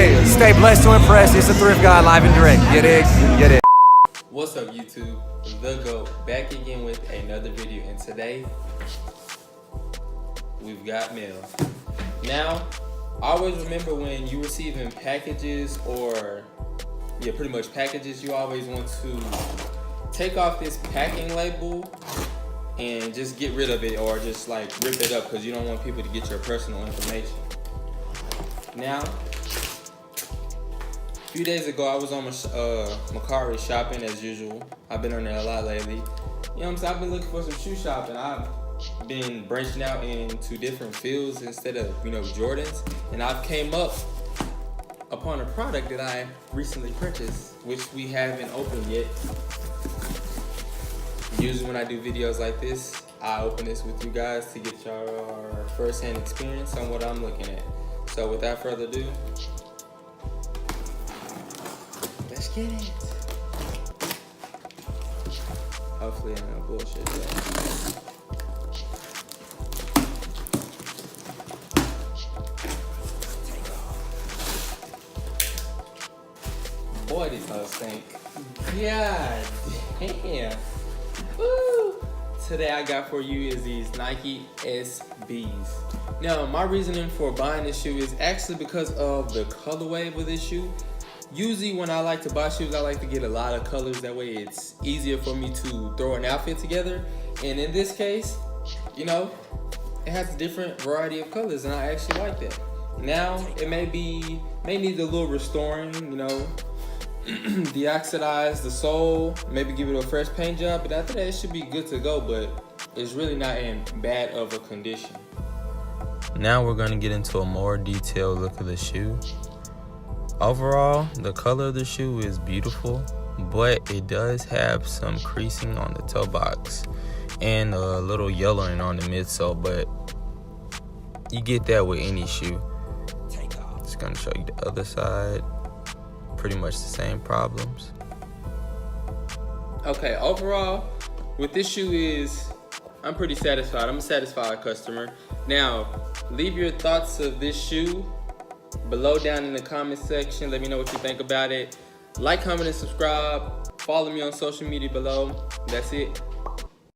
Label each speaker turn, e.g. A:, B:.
A: Hey, stay blessed to impress. It's a thrift guy live and direct. Get it? Get it?
B: What's up, YouTube? The GOAT back again with another video, and today we've got mail. Now, always remember when you receiving packages or pretty much packages, you always want to take off this packing label and just get rid of it, or just like rip it up, because you don't want people to get your personal information. Now, a few days ago, I was on Mercari shopping as usual. I've been on there a lot lately. You know what I'm saying? I've been looking for some shoe shopping. I've been branching out into different fields instead of, Jordans. And I've came up upon a product that I recently purchased, which we haven't opened yet. Usually when I do videos like this, I open this with you guys to get your first-hand experience on what I'm looking at. So without further ado, let's get it. Hopefully I'm not bullshit though. Boy, these hoes stink. God damn. Woo. Today I got for you is these Nike SBs. Now, my reasoning for buying this shoe is actually because of the colorway of this shoe. Usually when I like to buy shoes, I like to get a lot of colors. That way it's easier for me to throw an outfit together. And in this case, it has a different variety of colors, and I actually like that. Now, it may need a little restoring, deoxidize the sole, maybe give it a fresh paint job, but after that it should be good to go, but it's really not in bad of a condition. Now we're going to get into a more detailed look of the shoe. Overall, the color of the shoe is beautiful, but it does have some creasing on the toe box and a little yellowing on the midsole, but you get that with any shoe. Just going to show you the other side. Pretty much the same problems. Okay, overall, with this shoe I'm pretty satisfied. I'm a satisfied customer. Now, leave your thoughts of this shoe below down in the comment section. Let me know what you think about it. Like, comment, and subscribe. Follow me on social media below. That's it.